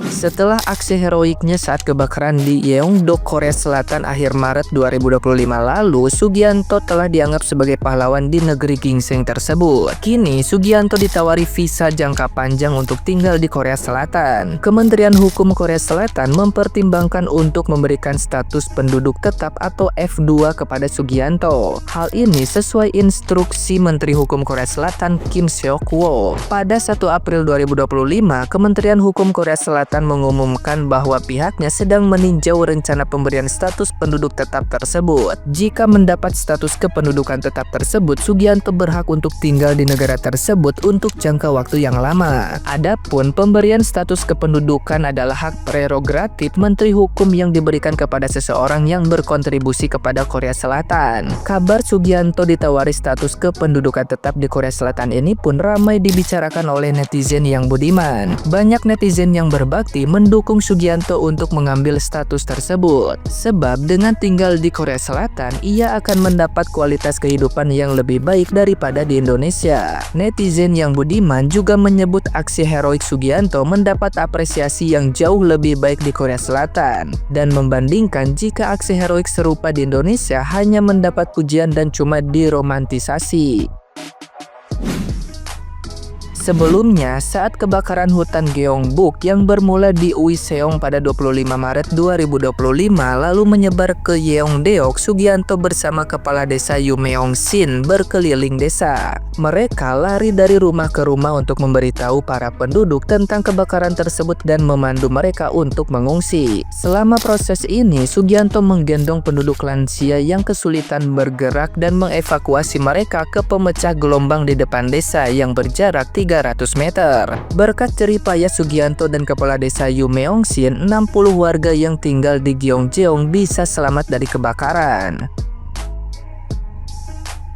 Setelah aksi heroiknya saat kebakaran di Yeongdo, Korea Selatan akhir Maret 2025 lalu, Sugianto telah dianggap sebagai pahlawan di negeri ginseng tersebut. Kini, Sugianto ditawari visa jangka panjang untuk tinggal di Korea Selatan. Kementerian Hukum Korea Selatan mempertimbangkan untuk memberikan status penduduk tetap atau F2 kepada Sugianto. Hal ini sesuai instruksi Menteri Hukum Korea Selatan Kim Seok-woo. Pada 1 April 2025, Kementerian Hukum Korea Selatan mengumumkan bahwa pihaknya sedang meninjau rencana pemberian status penduduk tetap tersebut. Jika mendapat status kependudukan tetap tersebut, Sugianto berhak untuk tinggal di negara tersebut untuk jangka waktu yang lama. Adapun pemberian status kependudukan adalah hak prerogatif Menteri Hukum yang diberikan kepada seseorang yang berkontribusi kepada Korea Selatan. Kabar Sugianto ditawari status kependudukan tetap di Korea Selatan ini pun ramai dibicarakan oleh netizen yang budiman. Banyak netizen yang berbakti mendukung Sugianto untuk mengambil status tersebut. Sebab dengan tinggal di Korea Selatan, ia akan mendapat kualitas kehidupan yang lebih baik daripada di Indonesia. Netizen yang budiman juga menyebut aksi heroik Sugianto mendapat apresiasi yang jauh lebih baik di Korea Selatan, dan membandingkan jika aksi heroik serupa di Indonesia hanya mendapat pujian dan cuma diromantisasi. Sebelumnya, saat kebakaran hutan Gyeongbuk yang bermula di Uiseong pada 25 Maret 2025 lalu menyebar ke Yeongdeok, Sugianto bersama Kepala Desa Yumeong-shin berkeliling desa. Mereka lari dari rumah ke rumah untuk memberitahu para penduduk tentang kebakaran tersebut dan memandu mereka untuk mengungsi. Selama proses ini, Sugianto menggendong penduduk lansia yang kesulitan bergerak dan mengevakuasi mereka ke pemecah gelombang di depan desa yang berjarak 300 meter. Berkat jerih payah Sugianto dan Kepala Desa Yumeong-shin, 60 warga yang tinggal di Gyeongjeong bisa selamat dari kebakaran.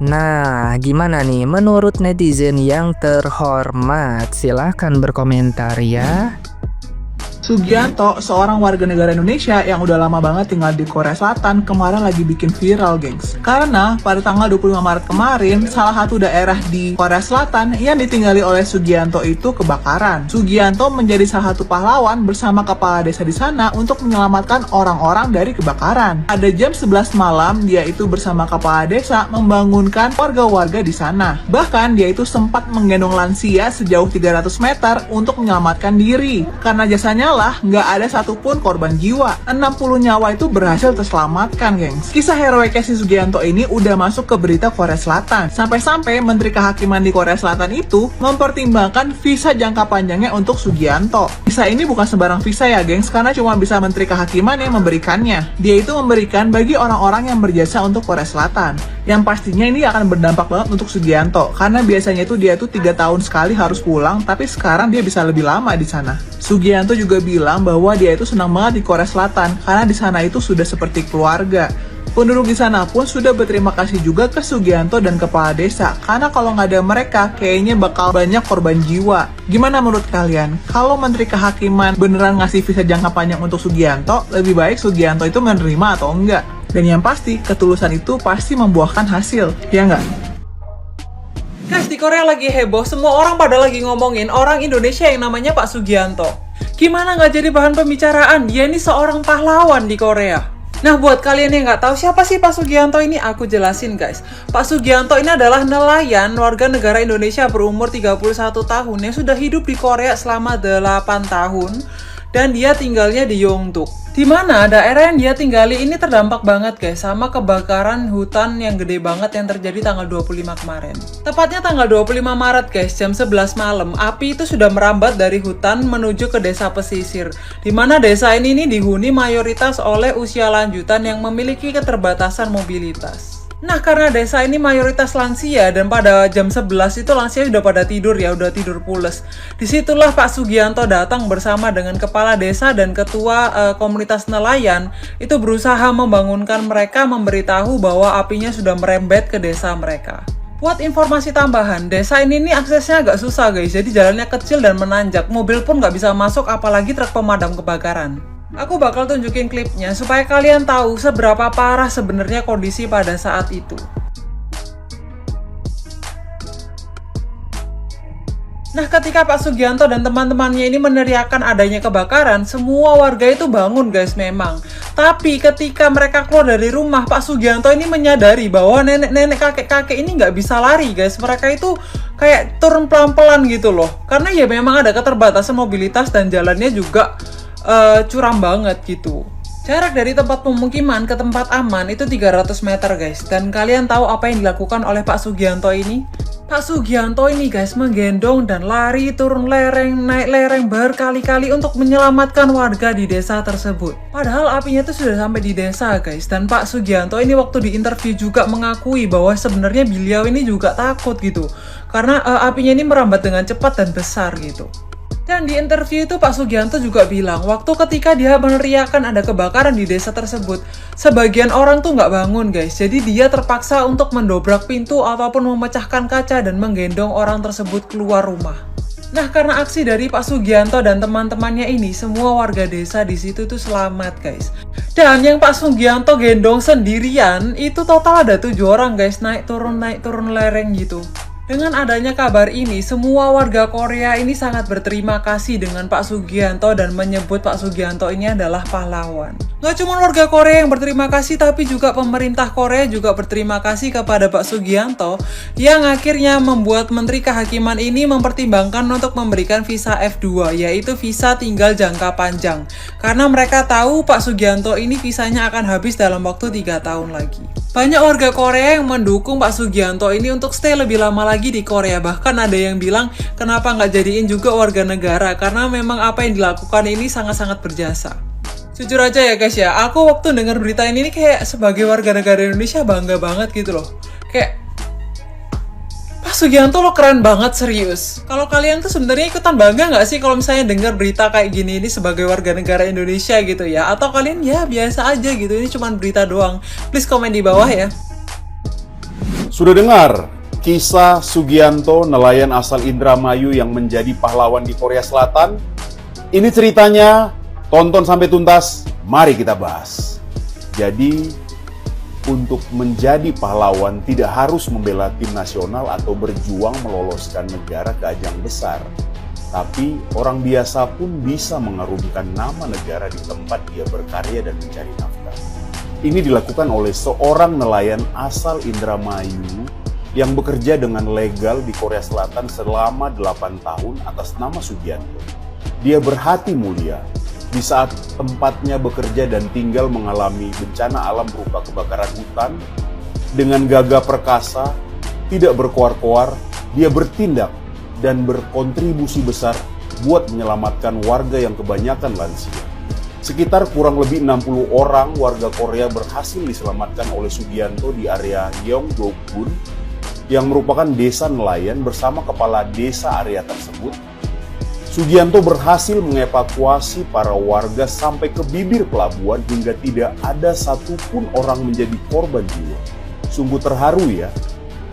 Nah, gimana nih menurut netizen yang terhormat? Silahkan berkomentar ya. Sugianto, seorang warga negara Indonesia yang udah lama banget tinggal di Korea Selatan, kemarin lagi bikin viral, gengs. Karena pada tanggal 25 Maret kemarin, salah satu daerah di Korea Selatan yang ditinggali oleh Sugianto itu kebakaran. Sugianto menjadi salah satu pahlawan bersama kepala desa di sana untuk menyelamatkan orang-orang dari kebakaran. Pada jam 11 malam, dia itu bersama kepala desa membangunkan warga-warga di sana. Bahkan dia itu sempat menggendong lansia sejauh 300 meter untuk menyelamatkan diri. Karena jasanya nggak ada satupun korban jiwa. 60 nyawa itu berhasil terselamatkan, gengs. Kisah heroiknya si Sugianto ini udah masuk ke berita Korea Selatan. Sampai-sampai Menteri Kehakiman di Korea Selatan itu mempertimbangkan visa jangka panjangnya untuk Sugianto. Visa ini bukan sembarang visa ya, gengs, karena cuma bisa Menteri Kehakiman yang memberikannya. Dia itu memberikan bagi orang-orang yang berjasa untuk Korea Selatan. Yang pastinya ini akan berdampak banget untuk Sugianto, karena biasanya itu dia tuh 3 tahun sekali harus pulang, tapi sekarang dia bisa lebih lama di sana. Sugianto juga bilang bahwa dia itu senang banget di Korea Selatan karena di sana itu sudah seperti keluarga. Penduduk di sana pun sudah berterima kasih juga ke Sugianto dan kepala desa, karena kalau nggak ada mereka kayaknya bakal banyak korban jiwa. Gimana menurut kalian? Kalau Menteri Kehakiman beneran ngasih visa jangka panjang untuk Sugianto, lebih baik Sugianto itu menerima atau enggak? Dan yang pasti, ketulusan itu pasti membuahkan hasil, ya nggak? Guys, di Korea lagi heboh, semua orang pada lagi ngomongin orang Indonesia yang namanya Pak Sugianto. Gimana nggak jadi bahan pembicaraan? Dia ini seorang pahlawan di Korea. Nah, buat kalian yang nggak tahu siapa sih Pak Sugianto ini, aku jelasin guys. Pak Sugianto ini adalah nelayan warga negara Indonesia berumur 31 tahun yang sudah hidup di Korea selama 8 tahun. Dan dia tinggalnya di Yeongdeok. Dimana daerah yang dia tinggali ini terdampak banget guys sama kebakaran hutan yang gede banget yang terjadi tanggal 25 kemarin. Tepatnya tanggal 25 Maret guys, jam 11 malam, api itu sudah merambat dari hutan menuju ke desa pesisir. Dimana desa ini dihuni mayoritas oleh usia lanjutan yang memiliki keterbatasan mobilitas. Nah, karena desa ini mayoritas lansia dan pada jam 11 itu lansia udah pada tidur ya, udah tidur pules. Disitulah Pak Sugianto datang bersama dengan kepala desa dan ketua komunitas nelayan itu berusaha membangunkan mereka, memberitahu bahwa apinya sudah merembet ke desa mereka. Buat informasi tambahan, desa ini aksesnya agak susah guys, jadi jalannya kecil dan menanjak, mobil pun nggak bisa masuk apalagi truk pemadam kebakaran. Aku bakal tunjukin klipnya supaya kalian tahu seberapa parah sebenarnya kondisi pada saat itu. Nah, ketika Pak Sugianto dan teman-temannya ini meneriakkan adanya kebakaran, semua warga itu bangun guys memang. Tapi ketika mereka keluar dari rumah, Pak Sugianto ini menyadari bahwa nenek-nenek kakek-kakek ini nggak bisa lari guys. Mereka itu kayak turun pelan-pelan gitu loh. Karena ya memang ada keterbatasan mobilitas dan jalannya juga curam banget gitu. Jarak dari tempat pemukiman ke tempat aman itu 300 meter guys. Dan kalian tahu apa yang dilakukan oleh Pak Sugianto ini? Pak Sugianto ini guys menggendong dan lari turun lereng, naik lereng berkali-kali untuk menyelamatkan warga di desa tersebut. Padahal apinya itu sudah sampai di desa guys. Dan Pak Sugianto ini waktu di interview juga mengakui bahwa sebenarnya beliau ini juga takut gitu. Karena apinya ini merambat dengan cepat dan besar gitu. Dan di interview itu Pak Sugianto juga bilang, waktu ketika dia meneriakkan ada kebakaran di desa tersebut, sebagian orang tuh nggak bangun guys. Jadi dia terpaksa untuk mendobrak pintu ataupun memecahkan kaca dan menggendong orang tersebut keluar rumah. Nah, karena aksi dari Pak Sugianto dan teman-temannya ini, semua warga desa di situ tuh selamat guys. Dan yang Pak Sugianto gendong sendirian, itu total ada 7 orang guys, naik turun lereng gitu. Dengan adanya kabar ini, semua warga Korea ini sangat berterima kasih dengan Pak Sugianto dan menyebut Pak Sugianto ini adalah pahlawan. Gak cuma warga Korea yang berterima kasih, tapi juga pemerintah Korea juga berterima kasih kepada Pak Sugianto yang akhirnya membuat Menteri Kehakiman ini mempertimbangkan untuk memberikan visa F2, yaitu visa tinggal jangka panjang. Karena mereka tahu Pak Sugianto ini visanya akan habis dalam waktu 3 tahun lagi. Banyak warga Korea yang mendukung Pak Sugianto ini untuk stay lebih lama lagi di Korea. Bahkan ada yang bilang kenapa nggak jadiin juga warga negara, karena memang apa yang dilakukan ini sangat-sangat berjasa. Jujur aja ya guys ya, aku waktu dengar berita ini kayak sebagai warga negara Indonesia bangga banget gitu loh. Kayak Pak Sugianto lo keren banget serius. Kalau kalian tuh sebenarnya ikutan bangga nggak sih kalau misalnya dengar berita kayak gini ini sebagai warga negara Indonesia gitu ya? Atau kalian ya biasa aja gitu, ini cuma berita doang? Please komen di bawah ya. Sudah dengar kisah Sugianto, nelayan asal Indramayu yang menjadi pahlawan di Korea Selatan? Ini ceritanya, tonton sampai tuntas, mari kita bahas. Jadi, untuk menjadi pahlawan tidak harus membela tim nasional atau berjuang meloloskan negara ke ajang besar. Tapi orang biasa pun bisa mengharumkan nama negara di tempat dia berkarya dan mencari nafkah. Ini dilakukan oleh seorang nelayan asal Indramayu yang bekerja dengan legal di Korea Selatan selama 8 tahun atas nama Sugianto. Dia berhati mulia di saat tempatnya bekerja dan tinggal mengalami bencana alam berupa kebakaran hutan. Dengan gagah perkasa, tidak berkoar-koar, dia bertindak dan berkontribusi besar buat menyelamatkan warga yang kebanyakan lansia. Sekitar kurang lebih 60 orang warga Korea berhasil diselamatkan oleh Sugianto di area Yeongbokgun yang merupakan desa nelayan bersama kepala desa area tersebut. Sugianto berhasil mengevakuasi para warga sampai ke bibir pelabuhan hingga tidak ada satupun orang menjadi korban jiwa. Sungguh terharu ya.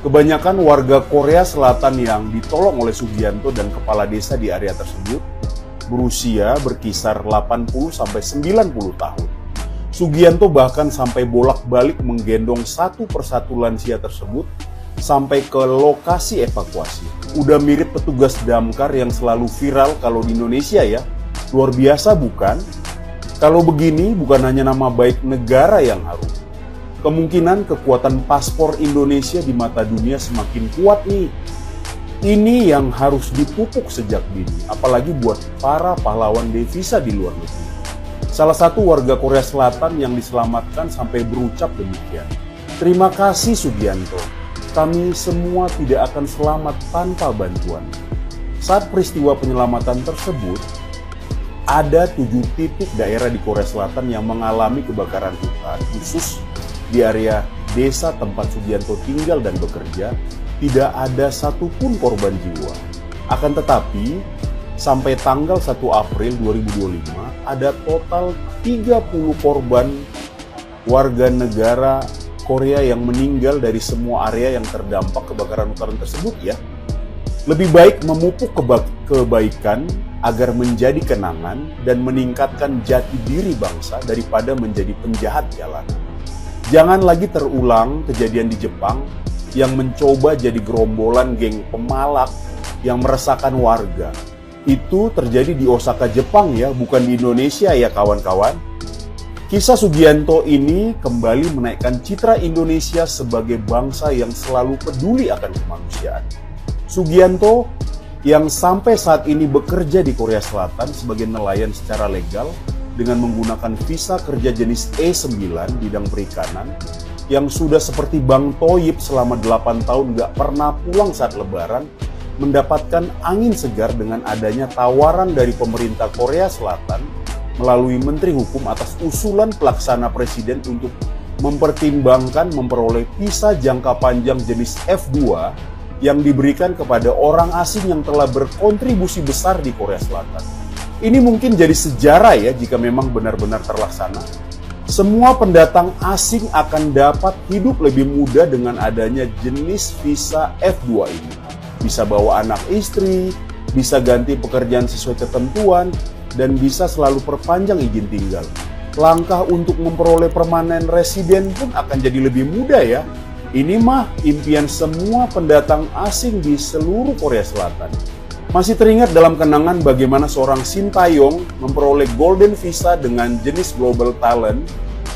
Kebanyakan warga Korea Selatan yang ditolong oleh Sugianto dan kepala desa di area tersebut berusia berkisar 80-90 tahun. Sugianto bahkan sampai bolak-balik menggendong satu persatu lansia tersebut sampai ke lokasi evakuasi. Udah mirip petugas damkar yang selalu viral kalau di Indonesia ya. Luar biasa bukan? Kalau begini bukan hanya nama baik negara yang harum. Kemungkinan kekuatan paspor Indonesia di mata dunia semakin kuat nih. Ini yang harus dipupuk sejak dini, apalagi buat para pahlawan devisa di luar negeri. Salah satu warga Korea Selatan yang diselamatkan sampai berucap demikian. Terima kasih Sugianto. Kami semua tidak akan selamat tanpa bantuan. Saat peristiwa penyelamatan tersebut, ada 7 titik daerah di Korea Selatan yang mengalami kebakaran hutan, khusus di area desa tempat Sugianto tinggal dan bekerja. Tidak ada satupun korban jiwa. Akan tetapi, sampai tanggal 1 April 2025, ada total 30 korban warga negara Korea yang meninggal dari semua area yang terdampak kebakaran hutan tersebut ya. Lebih baik memupuk kebaikan agar menjadi kenangan dan meningkatkan jati diri bangsa daripada menjadi penjahat jalanan. Jangan lagi terulang kejadian di Jepang yang mencoba jadi gerombolan geng pemalak yang meresahkan warga. Itu terjadi di Osaka, Jepang ya, bukan di Indonesia ya kawan-kawan. Kisah Sugianto ini kembali menaikkan citra Indonesia sebagai bangsa yang selalu peduli akan kemanusiaan. Sugianto yang sampai saat ini bekerja di Korea Selatan sebagai nelayan secara legal dengan menggunakan visa kerja jenis E9 bidang perikanan, yang sudah seperti Bang Toyib selama 8 tahun gak pernah pulang saat lebaran, mendapatkan angin segar dengan adanya tawaran dari pemerintah Korea Selatan melalui Menteri Hukum atas usulan pelaksana Presiden untuk mempertimbangkan memperoleh visa jangka panjang jenis F2 yang diberikan kepada orang asing yang telah berkontribusi besar di Korea Selatan. Ini mungkin jadi sejarah ya jika memang benar-benar terlaksana. Semua pendatang asing akan dapat hidup lebih mudah dengan adanya jenis visa F2 ini. Bisa bawa anak istri, bisa ganti pekerjaan sesuai ketentuan, dan bisa selalu perpanjang izin tinggal. Langkah untuk memperoleh permanen residen pun akan jadi lebih mudah ya. Ini mah impian semua pendatang asing di seluruh Korea Selatan. Masih teringat dalam kenangan bagaimana seorang Shin Tae-yong memperoleh Golden Visa dengan jenis Global Talent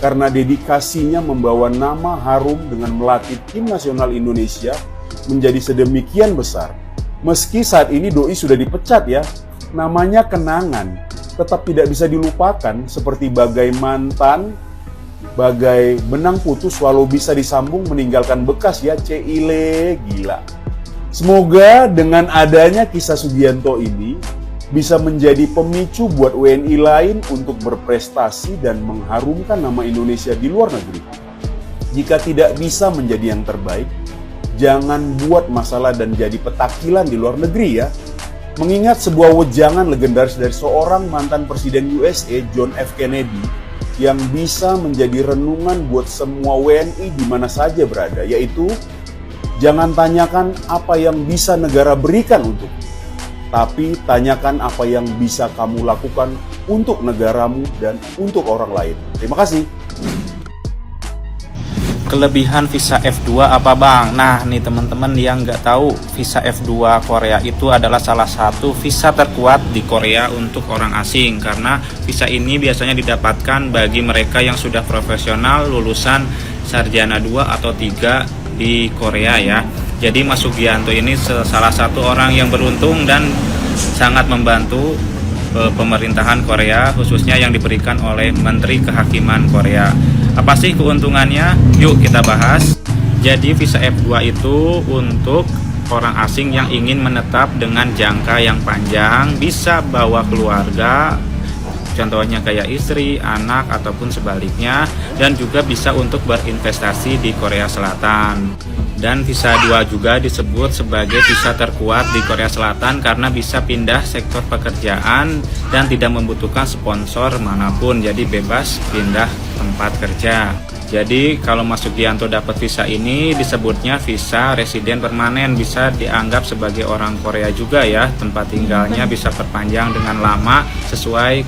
karena dedikasinya membawa nama harum dengan melatih tim nasional Indonesia menjadi sedemikian besar. Meski saat ini doi sudah dipecat ya, namanya kenangan tetap tidak bisa dilupakan seperti bagai mantan, bagai benang putus walau bisa disambung meninggalkan bekas ya, ceile gila. Semoga dengan adanya kisah Sugianto ini bisa menjadi pemicu buat WNI lain untuk berprestasi dan mengharumkan nama Indonesia di luar negeri. Jika tidak bisa menjadi yang terbaik, jangan buat masalah dan jadi petakilan di luar negeri ya. Mengingat sebuah wejangan legendaris dari seorang mantan Presiden USA, John F. Kennedy, yang bisa menjadi renungan buat semua WNI di mana saja berada, yaitu jangan tanyakan apa yang bisa negara berikan untuk, tapi tanyakan apa yang bisa kamu lakukan untuk negaramu dan untuk orang lain. Terima kasih. Kelebihan visa F2 apa bang? Nah nih teman-teman yang nggak tahu, visa F2 Korea itu adalah salah satu visa terkuat di Korea untuk orang asing, karena visa ini biasanya didapatkan bagi mereka yang sudah profesional lulusan sarjana 2 atau 3 di Korea ya. Jadi Mas Sugianto ini salah satu orang yang beruntung dan sangat membantu pemerintahan Korea, khususnya yang diberikan oleh Menteri Kehakiman Korea. Apa sih keuntungannya? Yuk kita bahas. Jadi visa F2 itu untuk orang asing yang ingin menetap dengan jangka yang panjang, bisa bawa keluarga, contohnya kayak istri, anak, ataupun sebaliknya, dan juga bisa untuk berinvestasi di Korea Selatan. Dan visa 2 juga disebut sebagai visa terkuat di Korea Selatan karena bisa pindah sektor pekerjaan dan tidak membutuhkan sponsor manapun, jadi bebas pindah tempat kerja. Jadi kalau Mas Sugianto dapat visa ini disebutnya visa residen permanen, bisa dianggap sebagai orang Korea juga ya, tempat tinggalnya bisa perpanjang dengan lama sesuai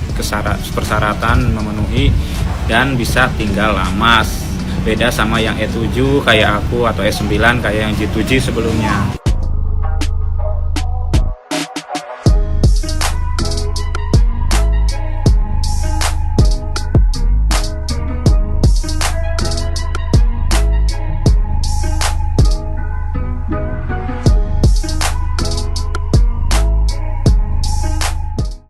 persyaratan memenuhi dan bisa tinggal lama. Beda sama yang E7 kayak aku atau E9 kayak yang G2G sebelumnya.